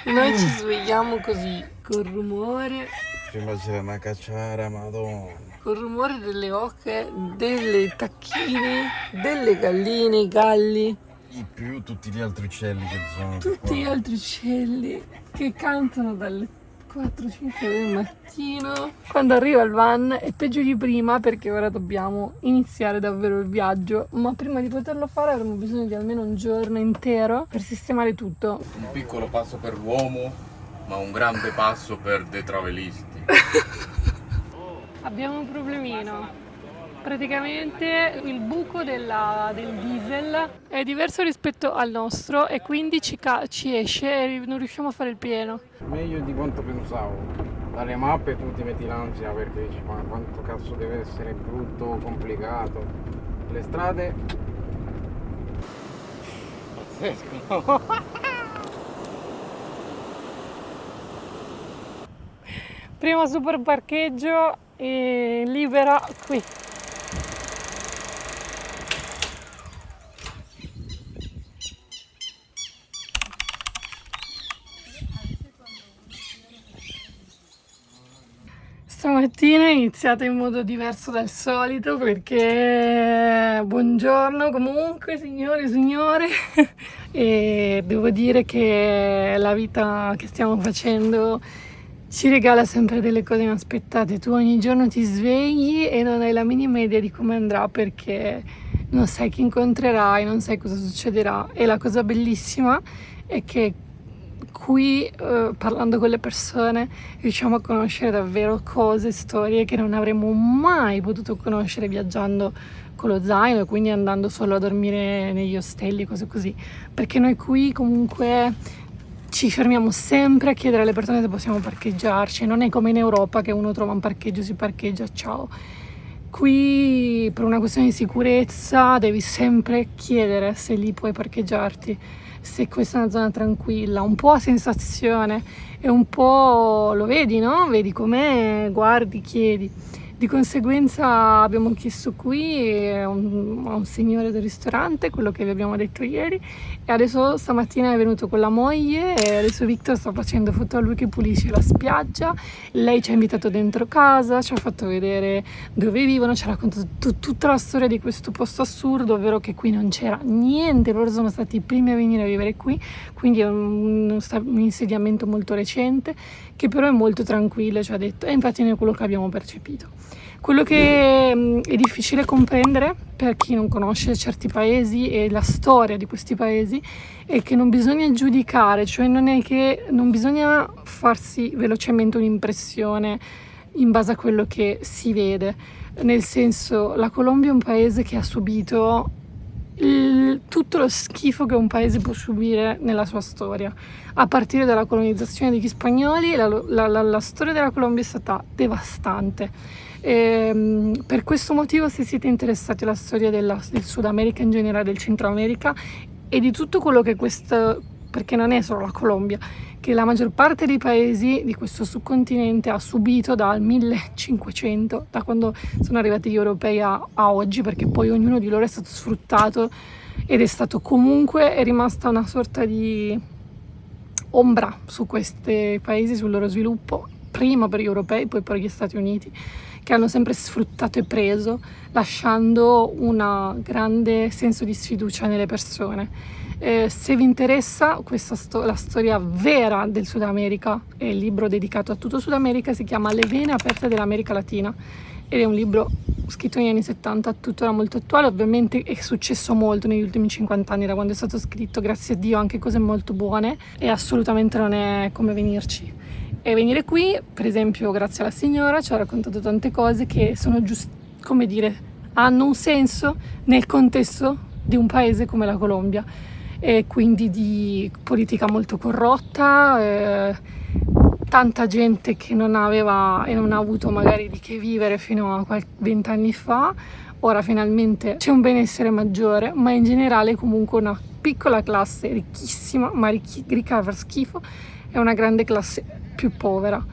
Noi ci svegliamo così, Prima c'era una cacciara, madonna. col rumore delle oche, delle tacchine, delle galline, i galli, In più tutti gli altri uccelli che sono tutti gli qua. altri uccelli che cantano dalle 4-5 del mattino. Quando arriva il van è peggio di prima perché ora dobbiamo iniziare davvero il viaggio, ma prima di poterlo fare avremo bisogno di almeno un giorno intero per sistemare tutto. Un piccolo passo per l'uomo, ma un grande passo per dei travelisti. Abbiamo un problemino. Praticamente il buco del diesel è diverso rispetto al nostro e quindi ci esce e non riusciamo a fare il pieno. Meglio di quanto pensavo. Dalle mappe tu ti metti l'ansia perché dici ma quanto cazzo deve essere brutto, complicato. Le strade... Pazzesco. Primo super parcheggio e libera qui. Stamattina è iniziata in modo diverso dal solito perché buongiorno comunque signori e signore e devo dire che la vita che stiamo facendo ci regala sempre delle cose inaspettate. Tu ogni giorno ti svegli e non hai la minima idea di come andrà perché non sai chi incontrerai, non sai cosa succederà e la cosa bellissima è che qui parlando con le persone riusciamo a conoscere davvero cose, storie che non avremmo mai potuto conoscere viaggiando con lo zaino e quindi andando solo a dormire negli ostelli e cose così, perché noi qui comunque ci fermiamo sempre a chiedere alle persone se possiamo parcheggiarci, non è come in Europa che uno trova un parcheggio, si parcheggia, ciao. Qui per una questione di sicurezza devi sempre chiedere se lì puoi parcheggiarti, se questa è una zona tranquilla, un po' a sensazione e un po' lo vedi, no? Vedi com'è, guardi, chiedi. Di conseguenza abbiamo chiesto qui a un signore del ristorante quello che vi abbiamo detto ieri e adesso stamattina è venuto con la moglie e adesso Victor sta facendo foto a lui che pulisce la spiaggia. Lei ci ha invitato dentro casa, ci ha fatto vedere dove vivono, ci ha raccontato tutta la storia di questo posto assurdo, ovvero che qui non c'era niente, loro sono stati i primi a venire a vivere qui, quindi è un insediamento molto recente che però è molto tranquillo, ci ha detto, e infatti è quello che abbiamo percepito. Quello che è difficile comprendere per chi non conosce certi paesi e la storia di questi paesi è che non bisogna giudicare, cioè non è che non bisogna farsi velocemente un'impressione in base a quello che si vede, nel senso la Colombia è un paese che ha subito tutto lo schifo che un paese può subire nella sua storia, a partire dalla colonizzazione degli spagnoli. La storia della Colombia è stata devastante. Per questo motivo, se siete interessati alla storia del Sud America in generale, del Centro America e di tutto quello che questo, perché non è solo la Colombia, che la maggior parte dei paesi di questo subcontinente ha subito dal 1500, da quando sono arrivati gli europei a oggi, perché poi ognuno di loro è stato sfruttato ed è stato comunque, è rimasta una sorta di ombra su questi paesi, sul loro sviluppo, prima per gli europei, poi per gli Stati Uniti, che hanno sempre sfruttato e preso, lasciando un grande senso di sfiducia nelle persone. Se vi interessa la storia vera del Sud America, è il libro dedicato a tutto Sud America, si chiama Le vene aperte dell'America Latina ed è un libro scritto negli anni 70, tuttora molto attuale. Ovviamente è successo molto negli ultimi 50 anni da quando è stato scritto, grazie a Dio anche cose molto buone, e assolutamente non è come venirci. E venire qui, per esempio, grazie alla signora, ci ha raccontato tante cose che sono come dire, hanno un senso nel contesto di un paese come la Colombia, e quindi di politica molto corrotta, tanta gente che non aveva e non ha avuto magari di che vivere fino a 20 anni fa. Ora finalmente c'è un benessere maggiore, ma in generale comunque una piccola classe ricchissima, ma ricca a far schifo, e una grande classe più povera,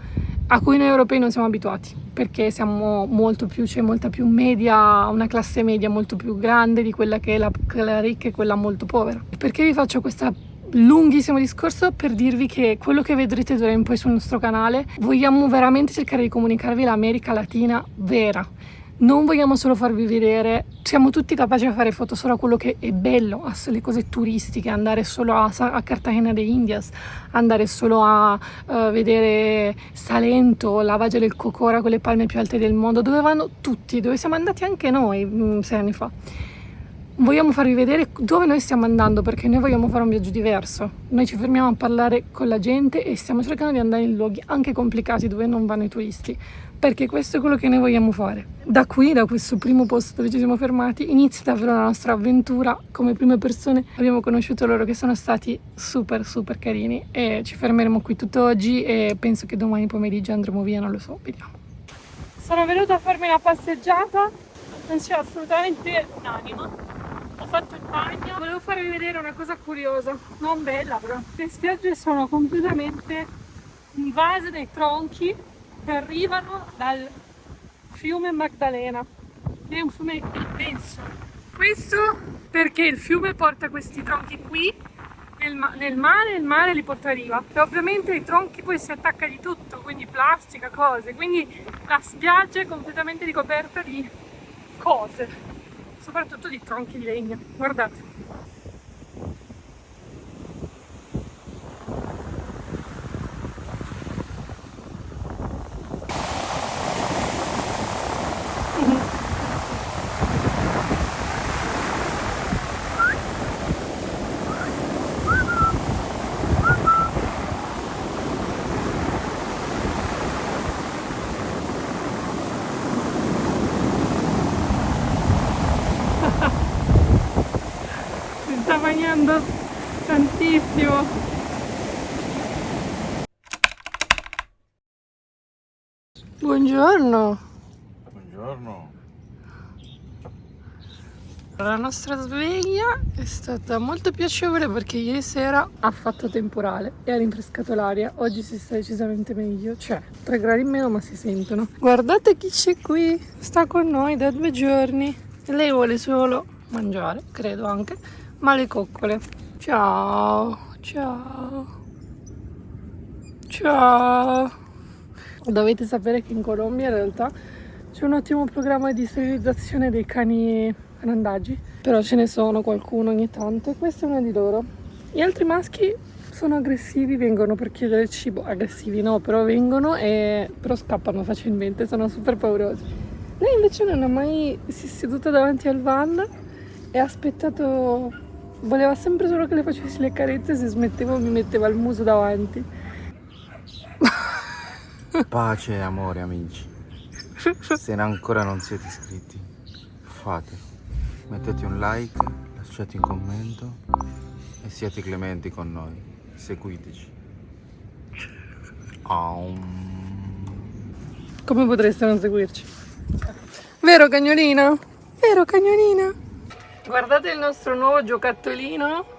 a cui noi europei non siamo abituati, perché siamo molto più, c'è molta più media, una classe media molto più grande di quella che è la ricca e quella molto povera. Perché vi faccio questa lunghissimo discorso per dirvi che quello che vedrete d'ora in poi sul nostro canale, vogliamo veramente cercare di comunicarvi l'America Latina vera. Non vogliamo solo farvi vedere, siamo tutti capaci di fare foto solo a quello che è bello, a le cose turistiche, andare solo a Cartagena de Indias, andare solo a vedere Salento, la Valle del Cocora con le palme più alte del mondo, dove vanno tutti, dove siamo andati anche noi 6 anni fa. Vogliamo farvi vedere dove noi stiamo andando, perché noi vogliamo fare un viaggio diverso. Noi ci fermiamo a parlare con la gente e stiamo cercando di andare in luoghi anche complicati dove non vanno i turisti, perché questo è quello che noi vogliamo fare. Da qui, da questo primo posto dove ci siamo fermati, inizia davvero la nostra avventura. Come prime persone abbiamo conosciuto loro che sono stati super carini e ci fermeremo qui tutto oggi e penso che domani pomeriggio andremo via, non lo so, vediamo. Sono venuta a farmi una passeggiata, non c'è assolutamente un'anima. Ho fatto il bagno, volevo farvi vedere una cosa curiosa, non bella però. Le spiagge sono completamente invase dai tronchi che arrivano dal fiume Magdalena. È un fiume immenso. Questo perché il fiume porta questi tronchi qui nel mare e il mare li porta a riva. E ovviamente ai tronchi poi si attacca di tutto, quindi plastica, cose. Quindi la spiaggia è completamente ricoperta di cose. Soprattutto di tronchi di legno, guardate. Si sta bagnando tantissimo. Buongiorno. Buongiorno. La nostra sveglia è stata molto piacevole perché ieri sera ha fatto temporale e ha rinfrescato l'aria. Oggi si sta decisamente meglio, cioè 3 gradi in meno ma si sentono. Guardate chi c'è qui, sta con noi da 2 giorni e lei vuole solo mangiare, credo anche, ma le coccole. Ciao, ciao, ciao. Dovete sapere che in Colombia in realtà c'è un ottimo programma di sterilizzazione dei cani randagi, però ce ne sono qualcuno ogni tanto e questo è uno di loro. Gli altri maschi sono aggressivi, vengono per chiedere il cibo, aggressivi no, però vengono e però scappano facilmente, sono super paurosi. Lei invece non ha mai, si è seduta davanti al van e ha aspettato, voleva sempre solo che le facessi le carezze, se smettevo mi metteva il muso davanti. Pace e amore amici. Se ancora non siete iscritti, fatelo. Mettete un like, lasciate un commento e siate clementi con noi. Seguiteci. Come potreste non seguirci? Vero cagnolina? Vero cagnolina? Guardate il nostro nuovo giocattolino.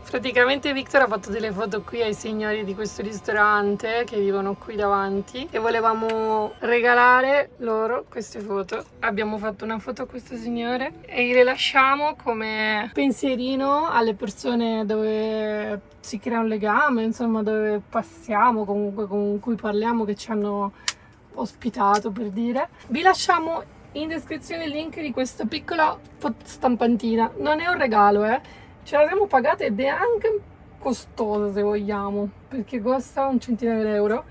Praticamente Victor ha fatto delle foto qui ai signori di questo ristorante che vivono qui davanti e volevamo regalare loro queste foto. Abbiamo fatto una foto a questo signore e le lasciamo come pensierino alle persone dove si crea un legame, insomma dove passiamo, comunque con cui parliamo, che ci hanno ospitato, per dire. Vi lasciamo in descrizione il link di questa piccola stampantina. Non è un regalo, ce la siamo pagata ed è anche costosa se vogliamo, perché costa un centinaio di euro,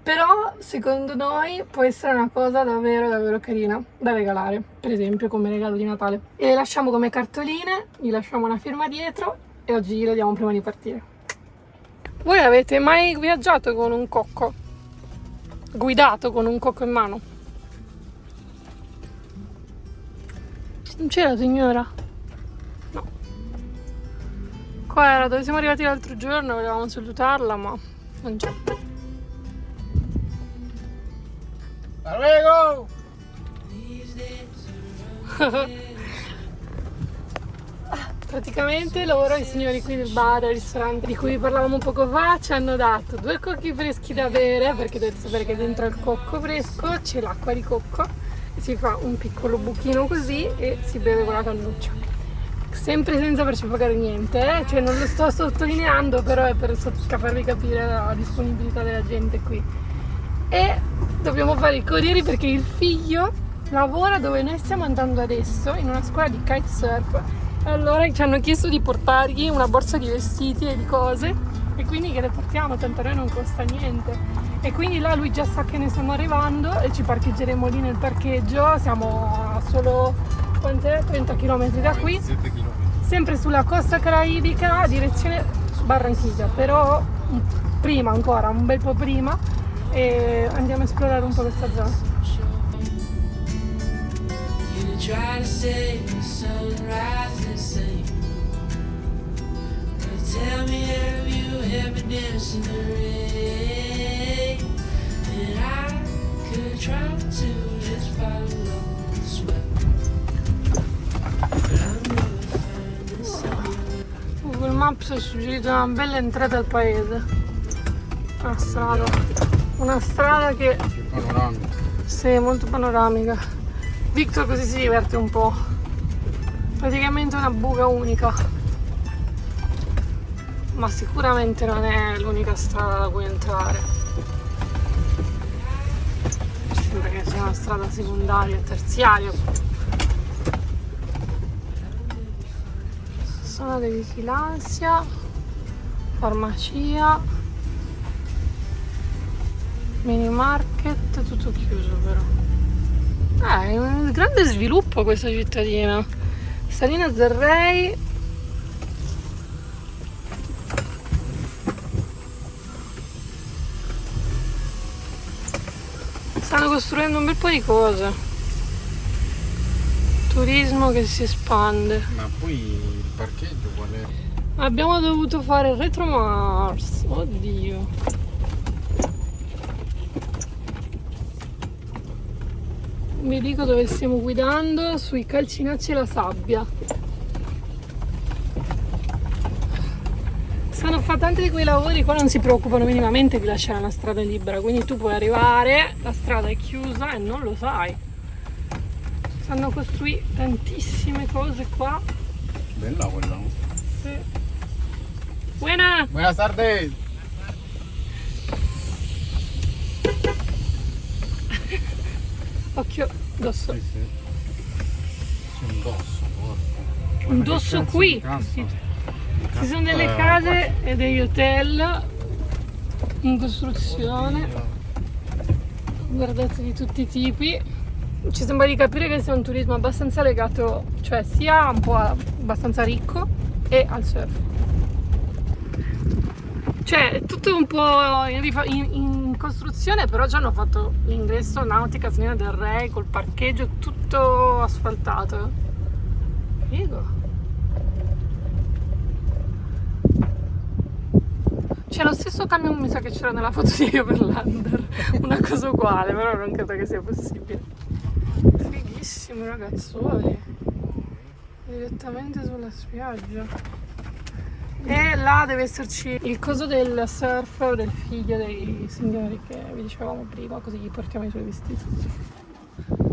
però secondo noi può essere una cosa davvero carina da regalare, per esempio come regalo di Natale. E le lasciamo come cartoline, gli lasciamo una firma dietro e oggi glielo diamo prima di partire. Voi avete mai viaggiato con un cocco? Guidato con un cocco in mano? Non c'era signora? Qua era dove siamo arrivati l'altro giorno, volevamo salutarla ma non c'è. Prego! praticamente loro, i signori qui del bar, del ristorante di cui parlavamo poco fa, ci hanno dato 2 cocchi freschi da bere, perché dovete sapere che dentro al cocco fresco c'è l'acqua di cocco, e si fa un piccolo buchino così e si beve con la cannuccia. Sempre senza farci pagare niente, cioè non lo sto sottolineando, però è per farvi capire la disponibilità della gente qui. E dobbiamo fare i corrieri perché il figlio lavora dove noi stiamo andando adesso, in una scuola di kitesurf. Allora ci hanno chiesto di portargli una borsa di vestiti e di cose, e quindi che le portiamo, tanto a noi non costa niente. E quindi là lui già sa che ne stiamo arrivando e ci parcheggeremo lì nel parcheggio. Siamo a solo 30 km da qui, 7 km. sempre sulla costa caraibica, direzione Barranquilla, però prima ancora, un bel po' prima, e andiamo a esplorare un po' questa zona. Try to say the sunrise the same. But tell me, have you ever danced in the rain? And I could try to just follow the sweat, but I'll never find the sun. Google Maps ha suggerito una bella entrata al paese. Una strada che Panoramica. sì, è molto panoramica. Victor così si diverte un po'. Praticamente una buca unica. Ma sicuramente non è l'unica strada da cui entrare. Sembra che sia una strada secondaria e terziaria. Zona di vigilanza, farmacia, mini market, tutto chiuso però. È un grande sviluppo questa cittadina. Salinas del Rey. Stanno costruendo un bel po' di cose. Turismo che si espande. Ma poi il parcheggio qual è? Abbiamo dovuto fare retromars. Oddio. Vi dico dove stiamo guidando, sui calcinacci e la sabbia. Stanno a fare tanti di quei lavori, qua non si preoccupano minimamente di lasciare una strada libera, quindi tu puoi arrivare, la strada è chiusa e non lo sai. Stanno costruendo tantissime cose qua. Bella quella. Sì. Buena! Buenas tardes. Occhio, dosso. Sì, sì. C'è un dosso, porca. Un dosso qui. Sì. Ci sono delle case e degli hotel in costruzione. Guardate di tutti i tipi. Ci sembra di capire che sia un turismo abbastanza legato, cioè sia un po' abbastanza ricco e al surf. Cioè è tutto un po' in costruzione, però già hanno fatto l'ingresso Nautica Salinas del Rey col parcheggio tutto asfaltato. Figo. C'è lo stesso camion, mi sa che c'era nella foto di Overlander, una cosa uguale, però non credo che sia possibile. Fighissimo ragazzuoli, direttamente sulla spiaggia. E là deve esserci il coso del surf del figlio dei signori che vi dicevamo prima, così gli portiamo i suoi vestiti.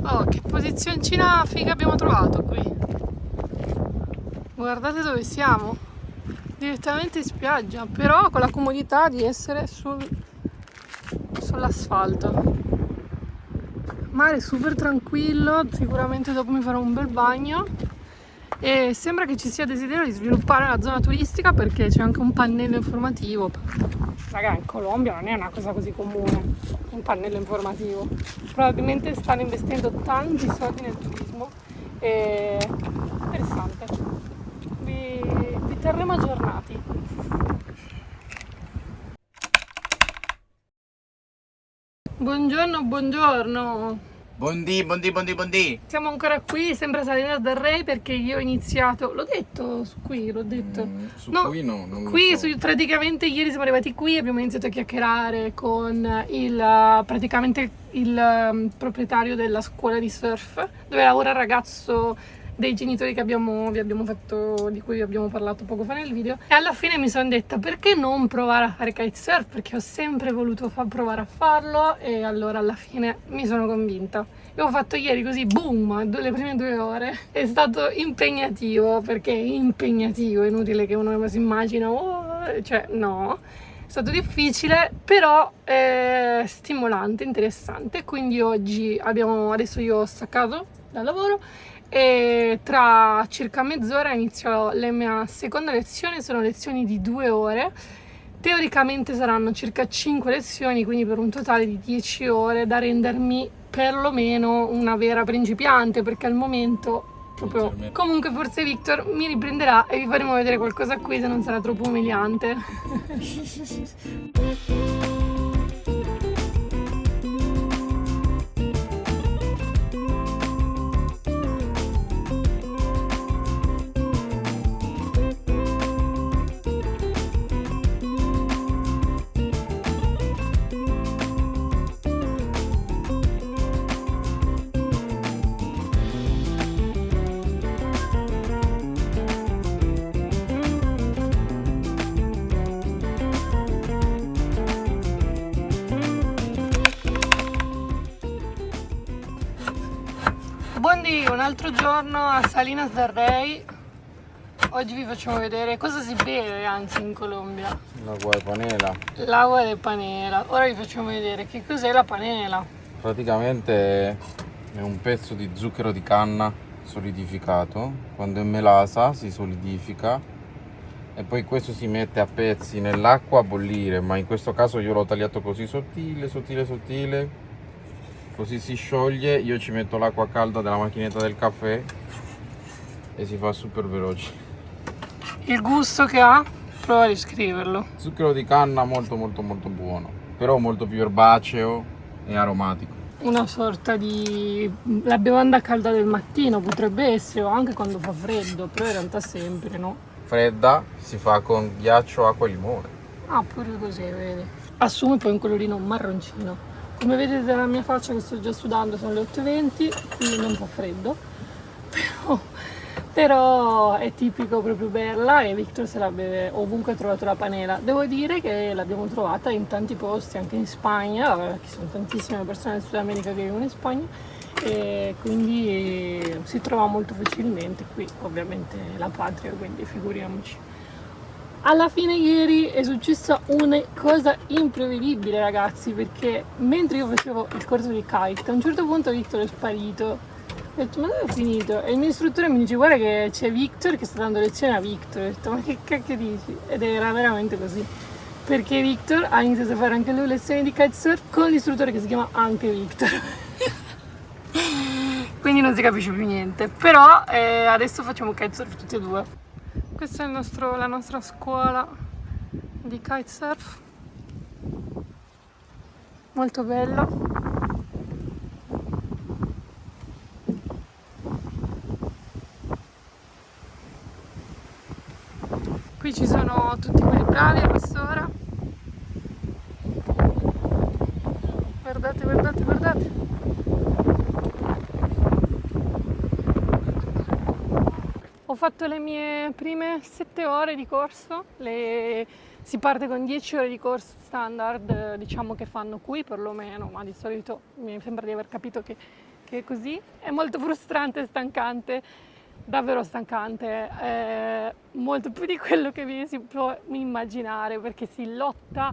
Oh, che posizioncina figa abbiamo trovato qui. Guardate dove siamo. Direttamente in spiaggia, però con la comodità di essere sull'asfalto. Mare super tranquillo, sicuramente dopo mi farò un bel bagno e sembra che ci sia desiderio di sviluppare la zona turistica perché c'è anche un pannello informativo. Raga, in Colombia non è una cosa così comune, un pannello informativo. Probabilmente stanno investendo tanti soldi nel turismo e interessante. Vi terremo aggiornati. Buongiorno, buongiorno. Buondì. Siamo ancora qui, sempre a Salinas del Rey perché io ho iniziato, l'ho detto su qui, l'ho detto. Su No, qui no, non lo qui so. praticamente ieri siamo arrivati qui e abbiamo iniziato a chiacchierare con praticamente il proprietario della scuola di surf dove lavora il ragazzo dei genitori che vi abbiamo fatto, di cui vi abbiamo parlato poco fa nel video, e alla fine mi sono detta perché non provare a fare kitesurf, perché ho sempre voluto provare a farlo, e allora alla fine mi sono convinta. Io ho fatto ieri così, boom, le prime 2 ore. È stato impegnativo, perché è impegnativo, è inutile che uno si immagina, cioè no. È stato difficile, però stimolante, interessante. Quindi oggi adesso io ho staccato dal lavoro e tra circa mezz'ora inizio la mia seconda lezione. Sono lezioni di 2 ore. Teoricamente saranno circa 5 lezioni, quindi per un totale di 10 ore, da rendermi perlomeno una vera principiante, perché al momento proprio... Comunque forse Victor mi riprenderà e vi faremo vedere qualcosa qui, se non sarà troppo umiliante. Buondì, un altro giorno a Salinas del Rey. Oggi vi facciamo vedere cosa si beve anzi in Colombia. L'acqua di panela. L'acqua di panela. Ora vi facciamo vedere che cos'è la panela. Praticamente è un pezzo di zucchero di canna solidificato. Quando è melasa si solidifica e poi questo si mette a pezzi nell'acqua a bollire, ma in questo caso io l'ho tagliato così sottile, così si scioglie. Io ci metto l'acqua calda della macchinetta del caffè e si fa super veloce. Il gusto che ha? Prova a descriverlo. Zucchero di canna molto buono, però molto più erbaceo e aromatico. Una sorta di... la bevanda calda del mattino potrebbe essere, o anche quando fa freddo, però in realtà sempre, no? Fredda, si fa con ghiaccio, acqua e limone. Ah, pure così, vedi. Assume poi un colorino marroncino. Come vedete dalla mia faccia che sto già sudando, sono le 8:20, qui non fa freddo, però è tipico proprio berla, e Victor se la beve ovunque ha trovato la panela. Devo dire che l'abbiamo trovata in tanti posti, anche in Spagna, ci sono tantissime persone del Sud America che vivono in Spagna, e quindi si trova molto facilmente qui, ovviamente la patria, quindi figuriamoci. Alla fine ieri è successa una cosa imprevedibile, ragazzi, perché mentre io facevo il corso di kite, a un certo punto Victor è sparito. Ho detto, ma dove è finito? E il mio istruttore mi dice, guarda che c'è Victor che sta dando lezione a Victor. Ho detto, ma che cacchio dici? Ed era veramente così, perché Victor ha iniziato a fare anche lui lezioni di kitesurf con l'istruttore che si chiama anche Victor. Quindi non si capisce più niente, però adesso facciamo kitesurf tutti e due. Questa è la nostra scuola di kitesurf, molto bello. Qui ci sono tutti quelli bravi a quest'ora. Guardate. Ho fatto le mie prime 7 ore di corso, si parte con 10 ore di corso standard, diciamo, che fanno qui perlomeno, ma di solito mi sembra di aver capito che è così. È molto frustrante e stancante, davvero stancante, molto più di quello che si può immaginare, perché si lotta,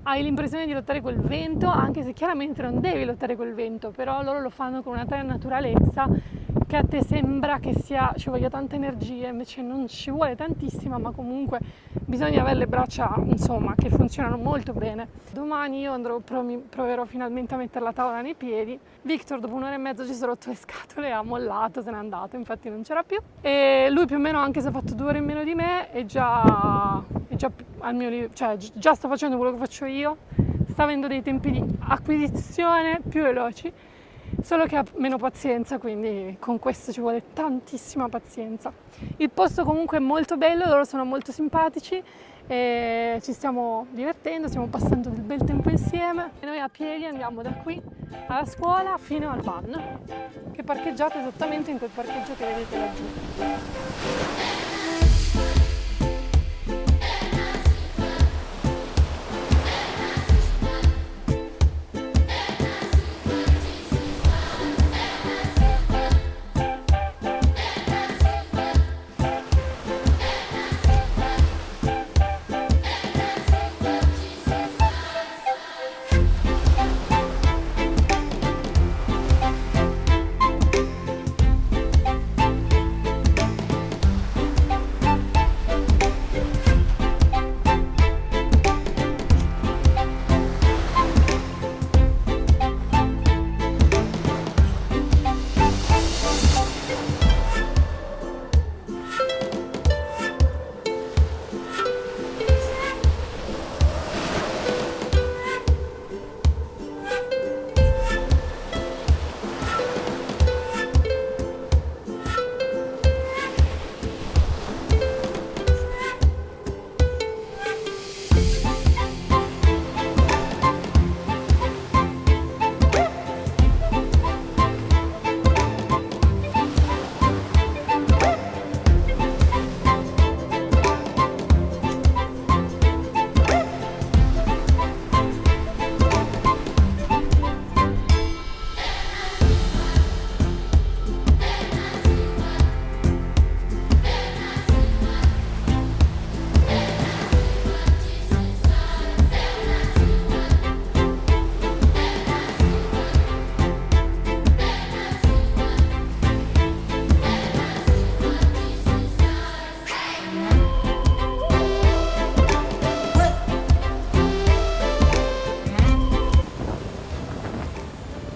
hai l'impressione di lottare col vento, anche se chiaramente non devi lottare col vento, però loro lo fanno con una tale naturalezza che a te sembra che ci voglia tanta energia, invece non ci vuole tantissima, ma comunque bisogna avere le braccia, insomma, che funzionano molto bene. Domani io proverò finalmente a mettere la tavola nei piedi. Victor dopo 1 ora e mezza ci si è rotto le scatole, ha mollato, se n'è andato, infatti non c'era più. E lui più o meno, anche se ha fatto 2 ore in meno di me, è già al mio livello, cioè già sta facendo quello che faccio io, sta avendo dei tempi di acquisizione più veloci, solo che ha meno pazienza, quindi con questo ci vuole tantissima pazienza. Il posto comunque è molto bello, loro sono molto simpatici e ci stiamo divertendo, stiamo passando del bel tempo insieme. E noi a piedi andiamo da qui alla scuola fino al van, che è parcheggiato esattamente in quel parcheggio che vedete laggiù.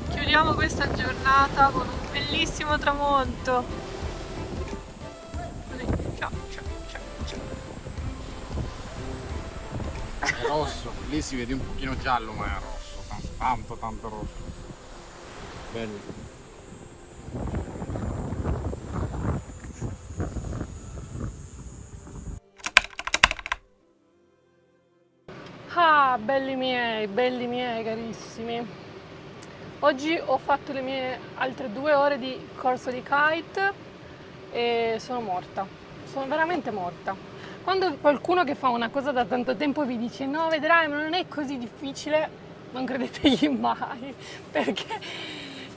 Chiudiamo questa giornata con un bellissimo tramonto. Così, ciao, ciao, ciao, ciao. È rosso, lì si vede un pochino giallo, ma è rosso, tanto rosso. Bello. Ah, belli miei carissimi. Oggi ho fatto le mie altre 2 ore di corso di kite e sono morta. Sono veramente morta. Quando qualcuno che fa una cosa da tanto tempo vi dice no, vedrai, ma non è così difficile, non credetegli mai, perché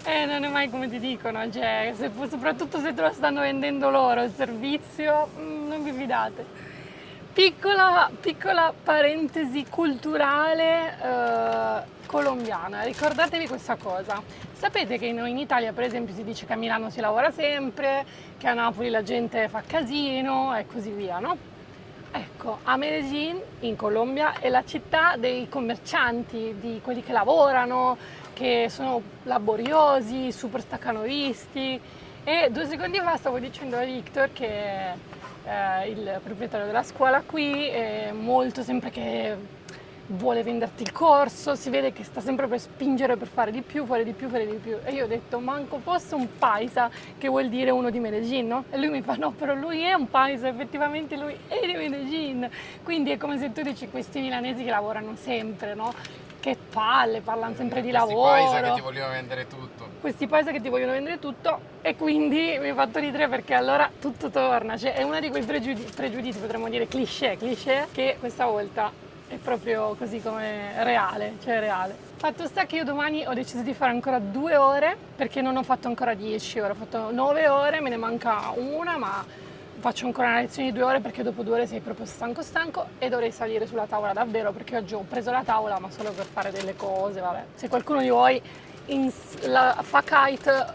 non è mai come ti dicono, cioè, soprattutto se te lo stanno vendendo loro il servizio, non vi fidate. Piccola parentesi culturale colombiana, ricordatevi questa cosa. Sapete che in Italia per esempio si dice che a Milano si lavora sempre, che a Napoli la gente fa casino e così via, no? Ecco, a Medellín in Colombia è la città dei commercianti, di quelli che lavorano, che sono laboriosi, super staccanovisti. E 2 secondi fa stavo dicendo a Victor che il proprietario della scuola qui è molto sempre che vuole venderti il corso, si vede che sta sempre per spingere per fare di più, fare di più. E io ho detto, manco fosse un paisa, che vuol dire uno di Medellín, no? E lui mi fa, no, però lui è un paisa, effettivamente lui è di Medellín. Quindi è come se tu dici questi milanesi che lavorano sempre, no? Che palle, parlano sempre di lavoro. Questi paisa che ti vogliono vendere tutto. Questi paesi che ti vogliono vendere tutto, e quindi mi ha fatto ridere perché allora tutto torna, cioè è uno di quei pregiudizi, potremmo dire cliché, che questa volta è proprio così come reale, cioè reale. Fatto sta che io domani ho deciso di fare ancora 2 ore, perché non ho fatto ancora 10 ore, ho fatto 9 ore, me ne manca una, ma faccio ancora una lezione di 2 ore perché dopo 2 ore sei proprio stanco e dovrei salire sulla tavola davvero, perché oggi ho preso la tavola ma solo per fare delle cose, vabbè. Se qualcuno di voi fa kite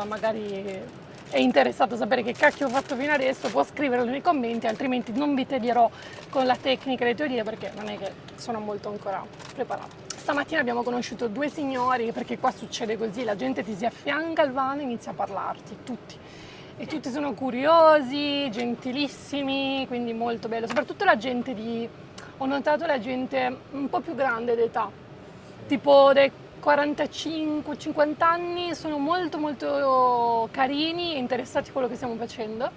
magari è interessato a sapere che cacchio ho fatto fino adesso, può scriverlo nei commenti, altrimenti non vi tedierò con la tecnica e le teorie perché non è che sono molto ancora preparata. Stamattina abbiamo conosciuto 2 signori, perché qua succede così, la gente ti si affianca al van e inizia a parlarti, tutti. E tutti sono curiosi, gentilissimi, quindi molto bello. Soprattutto la gente ho notato la gente un po' più grande d'età, tipo dei 45-50 anni, sono molto carini e interessati a quello che stiamo facendo.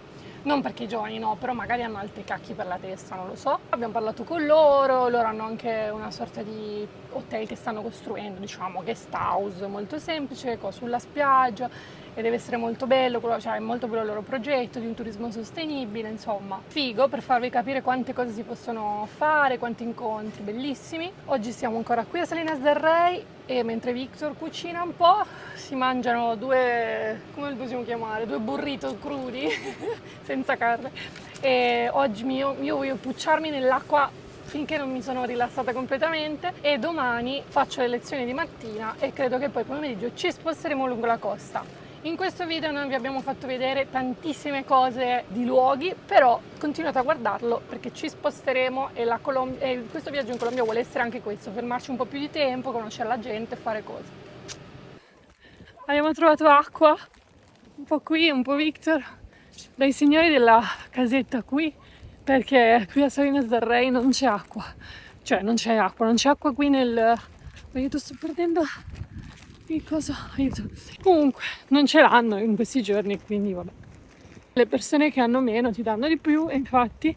Non perché i giovani no, però magari hanno altri cacchi per la testa, non lo so. Abbiamo parlato con loro hanno anche una sorta di hotel che stanno costruendo, diciamo, guest house molto semplice, sulla spiaggia, e deve essere molto bello, cioè è molto bello il loro progetto di un turismo sostenibile, insomma. Figo, per farvi capire quante cose si possono fare, quanti incontri bellissimi. Oggi siamo ancora qui a Salinas del Rey e mentre Victor cucina un po', si mangiano due, come li possiamo chiamare, due burritos crudi, senza carne. E oggi io voglio pucciarmi nell'acqua finché non mi sono rilassata completamente, e domani faccio le lezioni di mattina e credo che poi pomeriggio ci sposteremo lungo la costa. In questo video non vi abbiamo fatto vedere tantissime cose di luoghi, però continuate a guardarlo perché ci sposteremo e questo viaggio in Colombia vuole essere anche questo, fermarci un po' più di tempo, conoscere la gente, fare cose. Abbiamo trovato acqua, un po' qui, un po' Victor, dai signori della casetta qui, perché qui a Salinas del Rey non c'è acqua, cioè non c'è acqua qui aiuto, sto perdendo che cosa, aiuto. Comunque non ce l'hanno in questi giorni, quindi vabbè. Le persone che hanno meno ti danno di più, e infatti,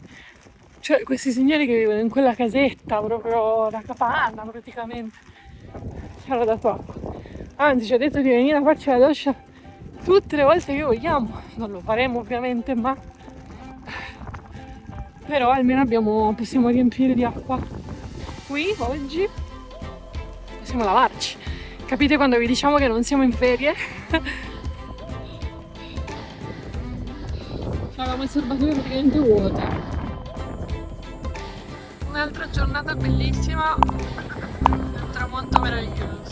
cioè questi signori che vivono in quella casetta, proprio da capanna praticamente, ci hanno dato acqua. Anzi, ci ha detto di venire a farci la doccia tutte le volte che vogliamo. Non lo faremo ovviamente, ma però almeno possiamo riempire di acqua qui oggi, possiamo lavarci. Capite quando vi diciamo che non siamo in ferie? Avevamo il serbatoio praticamente vuoto. Un'altra giornata bellissima, un tramonto meraviglioso.